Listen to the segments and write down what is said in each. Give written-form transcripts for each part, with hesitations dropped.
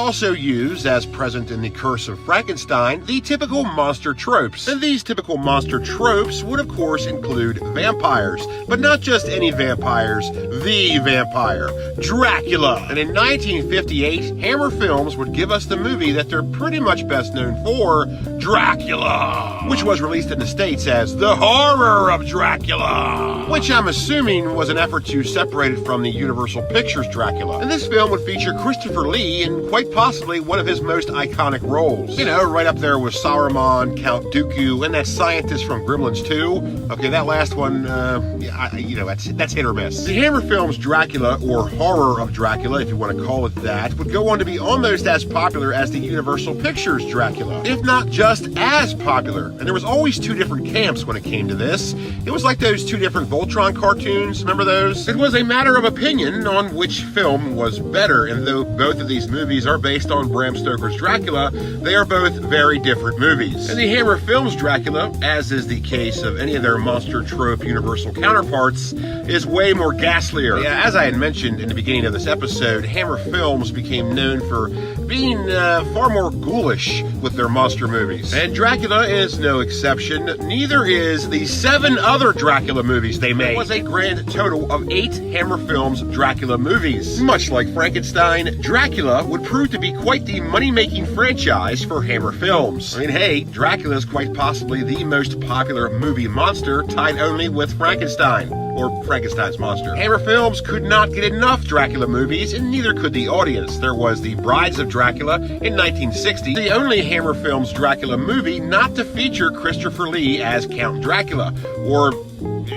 also use, as present in The Curse of Frankenstein, the typical monster tropes. And these typical monster tropes would of course include vampires, but not just any vampires, the vampire, Dracula. And in 1958, Hammer Films would give us the movie that they're pretty much best known for, Dracula, which was released in the States as The Horror of Dracula, which I'm assuming was an effort to separate it from the Universal Pictures Dracula. And this film would feature Christopher Lee in quite possibly one of his most iconic roles. You know, right up there with Saruman, Count Dooku, and that scientist from Gremlins 2. Okay, that last one, that's hit or miss. The Hammer Films Dracula, or Horror of Dracula, if you want to call it that, would go on to be almost as popular as the Universal Pictures Dracula, if not just as popular. And there was always two different camps when it came to this. It was like those two different Voltron cartoons, remember those? It was a matter of opinion on which film was better, and though both of these movies are based on Bram Stoker's Dracula, they are both very different movies. And the Hammer Films Dracula, as is the case of any of their monster trope Universal counterparts, is way more ghastlier. Yeah, as I had mentioned in the beginning of this episode, Hammer Films became known for being far more ghoulish with their monster movies. And Dracula is no exception. Neither is the 7 other Dracula movies they made. It was a grand total of 8 Hammer Films Dracula movies. Much like Frankenstein, Dracula would prove to be quite the money-making franchise for Hammer Films. I mean, hey, Dracula is quite possibly the most popular movie monster, tied only with Frankenstein, or Frankenstein's monster. Hammer Films could not get enough Dracula movies, and neither could the audience. There was The Brides of Dracula in 1960, the only Hammer Films Dracula movie not to feature Christopher Lee as Count Dracula, or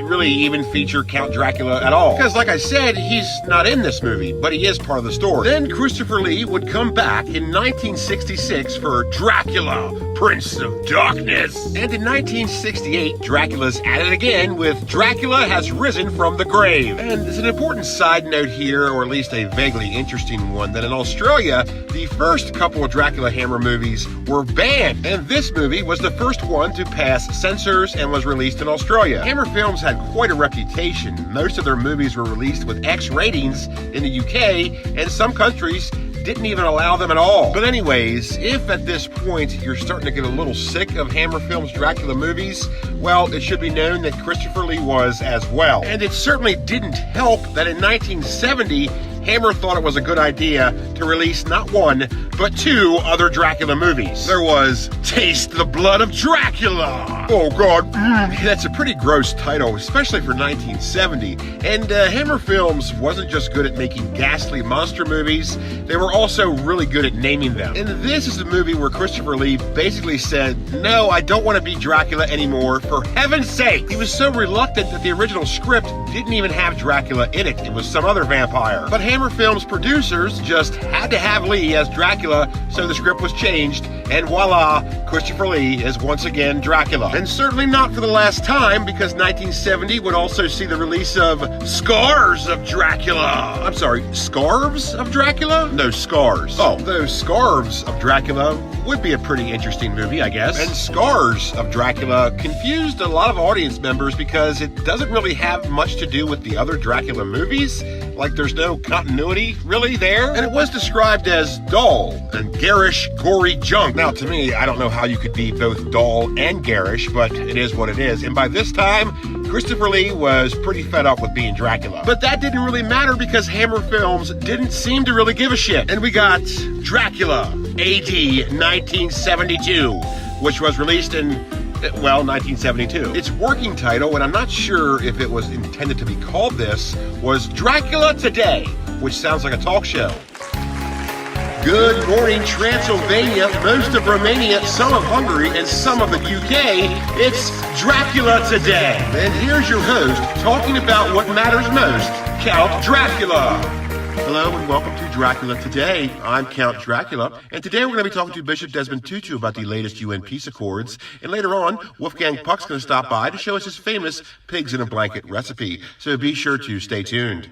really even feature Count Dracula at all. Because like I said, he's not in this movie, but he is part of the story. Then Christopher Lee would come back in 1966 for Dracula, Prince of Darkness. And in 1968, Dracula's at it again with Dracula Has Risen from the Grave. And there's an important side note here, or at least a vaguely interesting one, that in Australia, the first couple of Dracula Hammer movies were banned. And this movie was the first one to pass censors and was released in Australia. Hammer Films had quite a reputation. Most of their movies were released with X ratings in the UK, and some countries didn't even allow them at all. But anyways, if at this point you're starting to get a little sick of Hammer Films Dracula movies, well, it should be known that Christopher Lee was as well. And it certainly didn't help that in 1970, Hammer thought it was a good idea to release not one, but 2 other Dracula movies. There was Taste the Blood of Dracula. Oh God, that's a pretty gross title, especially for 1970. And Hammer Films wasn't just good at making ghastly monster movies, they were also really good at naming them. And this is the movie where Christopher Lee basically said, no, I don't want to be Dracula anymore, for heaven's sake. He was so reluctant that the original script didn't even have Dracula in it. It was some other vampire. But Hammer Films producers just had to have Lee as Dracula, so the script was changed, and voila, Christopher Lee is once again Dracula. And certainly not for the last time, because 1970 would also see the release of Scars of Dracula. I'm sorry, Scarves of Dracula? No, Scars. Oh, those Scarves of Dracula would be a pretty interesting movie, I guess. And Scars of Dracula confused a lot of audience members because it doesn't really have much to do with the other Dracula movies. Like there's no continuity really there. And it was described as dull and garish, gory junk. Now to me, I don't know how you could be both dull and garish, but it is what it is. And by this time, Christopher Lee was pretty fed up with being Dracula. But that didn't really matter because Hammer Films didn't seem to really give a shit. And we got Dracula, AD 1972, which was released in 1972. Its working title, and I'm not sure if it was intended to be called this, was Dracula Today, which sounds like a talk show. Good morning, Transylvania, most of Romania, some of Hungary, and some of the UK. It's Dracula Today. And here's your host, talking about what matters most, Count Dracula. Hello and welcome to Dracula Today. I'm Count Dracula, and today we're going to be talking to Bishop Desmond Tutu about the latest UN peace accords, and later on, Wolfgang Puck's going to stop by to show us his famous pigs in a blanket recipe, so be sure to stay tuned.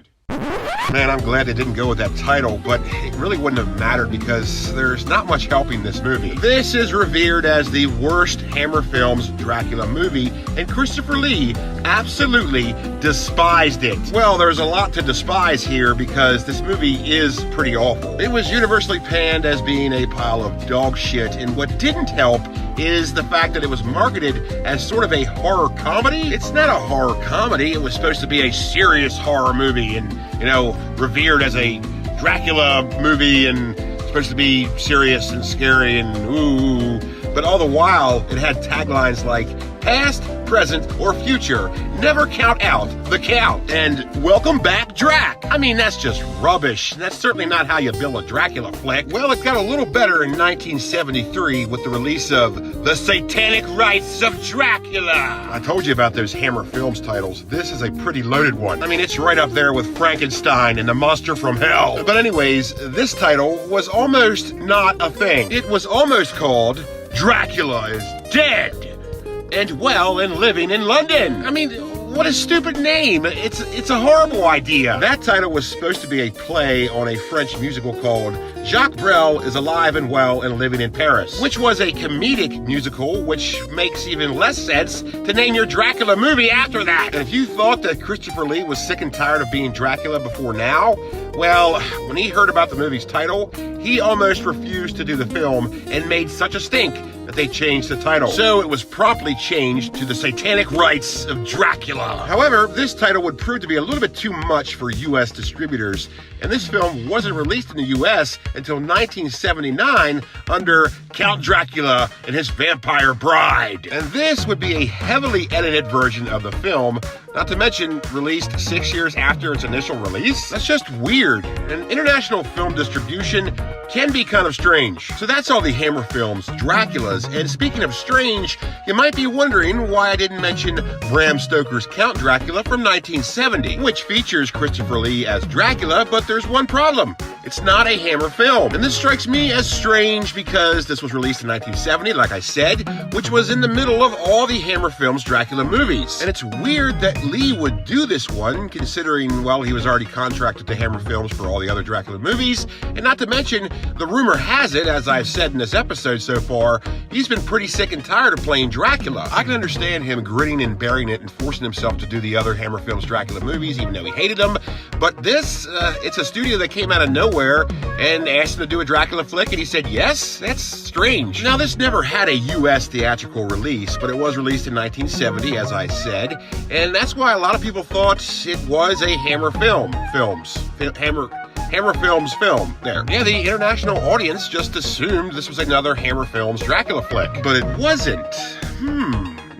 Man, I'm glad they didn't go with that title, but it really wouldn't have mattered because there's not much helping this movie. This is revered as the worst Hammer Films Dracula movie, and Christopher Lee absolutely despised it. Well, there's a lot to despise here because this movie is pretty awful. It was universally panned as being a pile of dog shit, and what didn't help is the fact that it was marketed as sort of a horror comedy. It's not a horror comedy. It was supposed to be a serious horror movie and, revered as a Dracula movie and supposed to be serious and scary and ooh. But all the while, it had taglines like past, present, or future. Never count out the count. And welcome back, Drac. I mean, that's just rubbish. That's certainly not how you build a Dracula flick. Well, it got a little better in 1973 with the release of The Satanic Rites of Dracula. I told you about those Hammer Films titles. This is a pretty loaded one. I mean, it's right up there with Frankenstein and the Monster from Hell. But anyways, this title was almost not a thing. It was almost called Dracula is Dead and well and living in London. I mean, what a stupid name. It's a horrible idea. That title was supposed to be a play on a French musical called Jacques Brel is Alive and Well and Living in Paris, which was a comedic musical, which makes even less sense to name your Dracula movie after that. And if you thought that Christopher Lee was sick and tired of being Dracula before now, well, when he heard about the movie's title, he almost refused to do the film and made such a stink that they changed the title. So it was promptly changed to The Satanic Rites of Dracula. However, this title would prove to be a little bit too much for U.S. distributors, and this film wasn't released in the U.S. until 1979 under Count Dracula and His Vampire Bride. And this would be a heavily edited version of the film, not to mention released 6 years after its initial release. That's just weird. And international film distribution can be kind of strange. So that's all the Hammer Films Draculas. And speaking of strange, you might be wondering why I didn't mention Bram Stoker's Count Dracula from 1970, which features Christopher Lee as Dracula, but there's one problem. It's not a Hammer film. And this strikes me as strange because this was released in 1970, like I said, which was in the middle of all the Hammer Films Dracula movies. And it's weird that Lee would do this one, considering, well, he was already contracted to Hammer Films for all the other Dracula movies. And not to mention, the rumor has it, as I've said in this episode so far, he's been pretty sick and tired of playing Dracula. I can understand him gritting and bearing it and forcing himself to do the other Hammer Films Dracula movies, even though he hated them. But this, it's a studio that came out of nowhere and asked him to do a Dracula flick, and he said yes? That's strange. Now, this never had a U.S. theatrical release, but it was released in 1970, as I said, and that's why a lot of people thought it was a Hammer Films film there. Yeah, the international audience just assumed this was another Hammer Films Dracula flick, but it wasn't.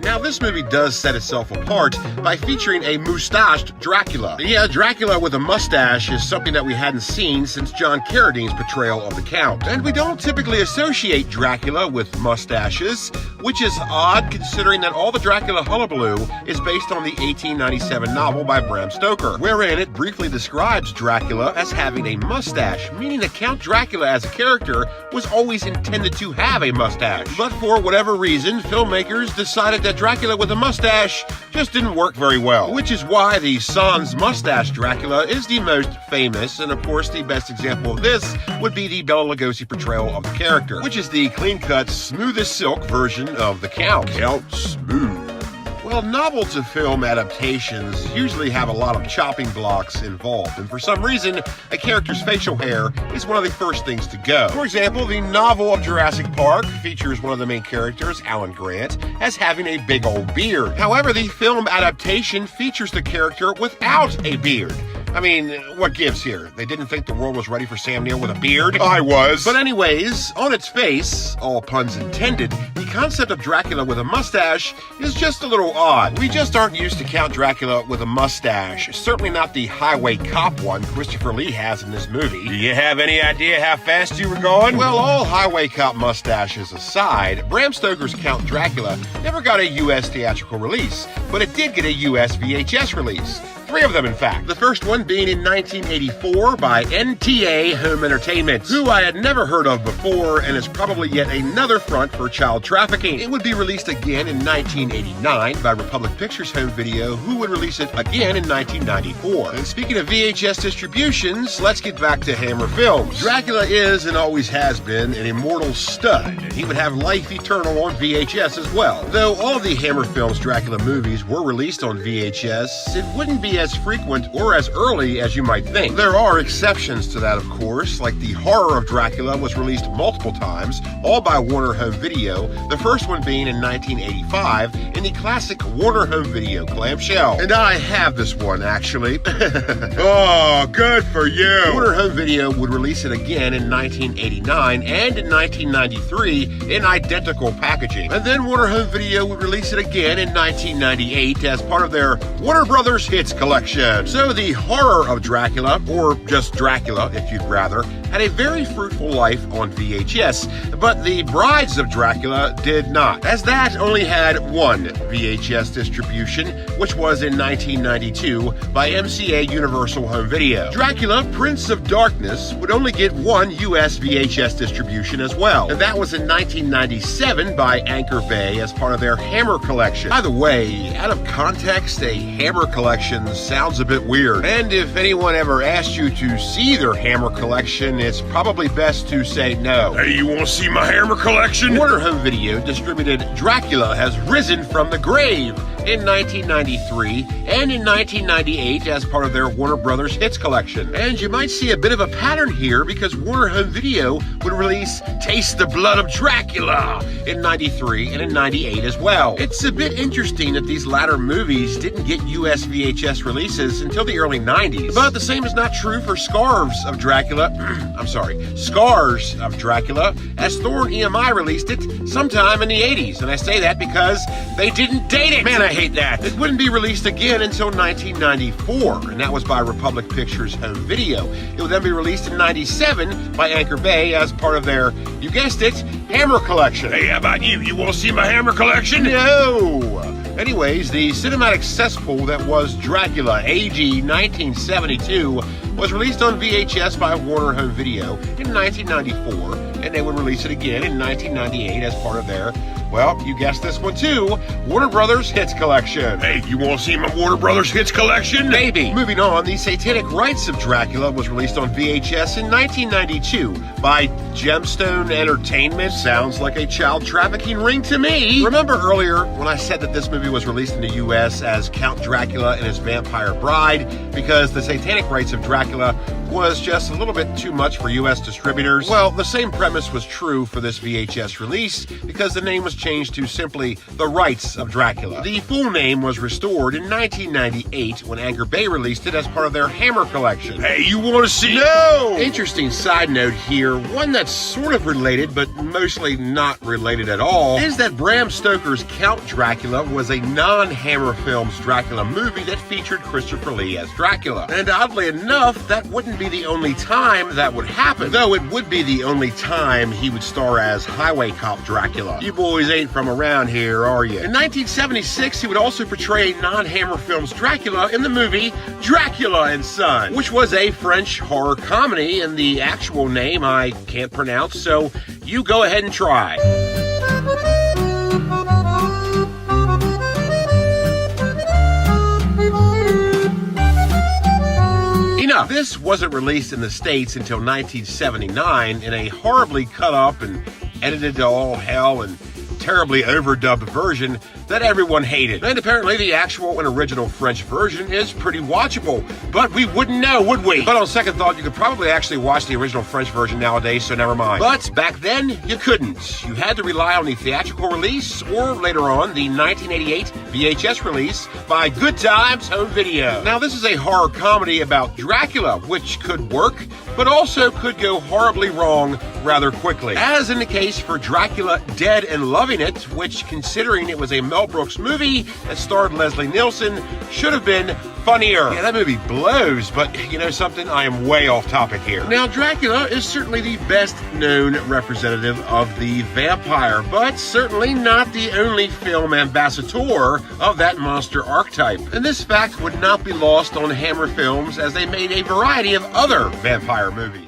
Now, this movie does set itself apart by featuring a mustached Dracula. Yeah, Dracula with a mustache is something that we hadn't seen since John Carradine's portrayal of the Count. And we don't typically associate Dracula with mustaches, which is odd considering that all the Dracula hullabaloo is based on the 1897 novel by Bram Stoker, wherein it briefly describes Dracula as having a mustache, meaning that Count Dracula as a character was always intended to have a mustache. But for whatever reason, filmmakers decided that Dracula with a mustache just didn't work very well, which is why the Sans Mustache Dracula is the most famous, and of course the best example of this would be the Bela Lugosi portrayal of the character, which is the clean-cut, smooth as silk version of the Count. Count Smooth. Well, novel-to-film adaptations usually have a lot of chopping blocks involved, and for some reason, a character's facial hair is one of the first things to go. For example, the novel of Jurassic Park features one of the main characters, Alan Grant, as having a big old beard. However, the film adaptation features the character without a beard. I mean, what gives here? They didn't think the world was ready for Sam Neill with a beard? I was. But anyways, on its face, all puns intended, the concept of Dracula with a mustache is just a little odd. We just aren't used to Count Dracula with a mustache. Certainly not the highway cop one Christopher Lee has in this movie. Do you have any idea how fast you were going? Well, all highway cop mustaches aside, Bram Stoker's Count Dracula never got a U.S. theatrical release, but it did get a U.S. VHS release. 3 of them in fact. The first one being in 1984 by NTA Home Entertainment, who I had never heard of before and is probably yet another front for child trafficking. It would be released again in 1989 by Republic Pictures Home Video, who would release it again in 1994. And speaking of VHS distributions, let's get back to Hammer Films. Dracula is and always has been an immortal stud, and he would have life eternal on VHS as well. Though all of the Hammer Films Dracula movies were released on VHS, it wouldn't be as frequent or as early as you might think. There are exceptions to that, of course, like the Horror of Dracula was released multiple times, all by Warner Home Video, the first one being in 1985 in the classic Warner Home Video clamshell. And I have this one, actually. Oh, good for you! Warner Home Video would release it again in 1989 and in 1993 in identical packaging. And then Warner Home Video would release it again in 1998 as part of their Warner Brothers Hits collection. So the Horror of Dracula, or just Dracula if you'd rather, had a very fruitful life on VHS, but the Brides of Dracula did not, as that only had one VHS distribution, which was in 1992 by MCA Universal Home Video. Dracula, Prince of Darkness would only get one US VHS distribution as well, and that was in 1997 by Anchor Bay as part of their Hammer collection. By the way, out of context, a Hammer collection sounds a bit weird, and if anyone ever asked you to see their Hammer collection, it's probably best to say no. Hey, you want to see my Hammer collection? Warner Home Video distributed Dracula Has Risen from the Grave in 1993 and in 1998 as part of their Warner Brothers Hits collection. And you might see a bit of a pattern here because Warner Home Video would release Taste the Blood of Dracula in 93 and in 98 as well. It's a bit interesting that these latter movies didn't get US VHS releases until the early 90s. But the same is not true for Scars of Dracula, as Thorn EMI released it sometime in the 80s. And I say that because they didn't date it. Man, I hate that. It wouldn't be released again until 1994, and that was by Republic Pictures Home Video. It would then be released in 97 by Anchor Bay as part of their, you guessed it, Hammer collection. Hey, how about you? You want to see my Hammer collection? No! Anyways, the cinematic cesspool that was Dracula AG 1972 was released on VHS by Warner Home Video in 1994, and they would release it again in 1998 as part of their, well, you guessed this one too, Warner Brothers Hits collection. Hey, you want to see my Warner Brothers Hits collection? Maybe. Moving on, the Satanic Rites of Dracula was released on VHS in 1992 by Gemstone Entertainment. Sounds like a child trafficking ring to me. Remember earlier when I said that this movie was released in the US as Count Dracula and His Vampire Bride because the Satanic Rites of Dracula was just a little bit too much for US distributors? Well, the same premise was true for this VHS release because the name was changed to simply The Rites of Dracula. The full name was restored in 1998 when Anchor Bay released it as part of their Hammer collection. Hey, you want to see? No! Interesting side note here, one that's sort of related but mostly not related at all, is that Bram Stoker's Count Dracula was a non-Hammer Films Dracula movie that featured Christopher Lee as Dracula. And oddly enough, that wouldn't be the only time that would happen, though it would be the only time he would star as Highway Cop Dracula. You boys ain't from around here, are you? In 1976, he would also portray non-Hammer Films Dracula in the movie Dracula and Son, which was a French horror comedy, and the actual name I can't pronounce, so you go ahead and try. Enough. This wasn't released in the States until 1979 in a horribly cut up and edited to all hell and terribly overdubbed version that everyone hated. And apparently the actual and original French version is pretty watchable, but we wouldn't know, would we? But on second thought, you could probably actually watch the original French version nowadays, so never mind. But back then, you couldn't. You had to rely on the theatrical release, or later on, the 1988 VHS release by Good Times Home Video. Now, this is a horror comedy about Dracula, which could work, but also could go horribly wrong rather quickly. As in the case for Dracula Dead and Loving It, which, considering it was a Mel Brooks movie that starred Leslie Nielsen should have been funnier. Yeah, that movie blows, but you know something? I am way off topic here. Now, Dracula is certainly the best known representative of the vampire, but certainly not the only film ambassador of that monster archetype. And this fact would not be lost on Hammer Films, as they made a variety of other vampire movies.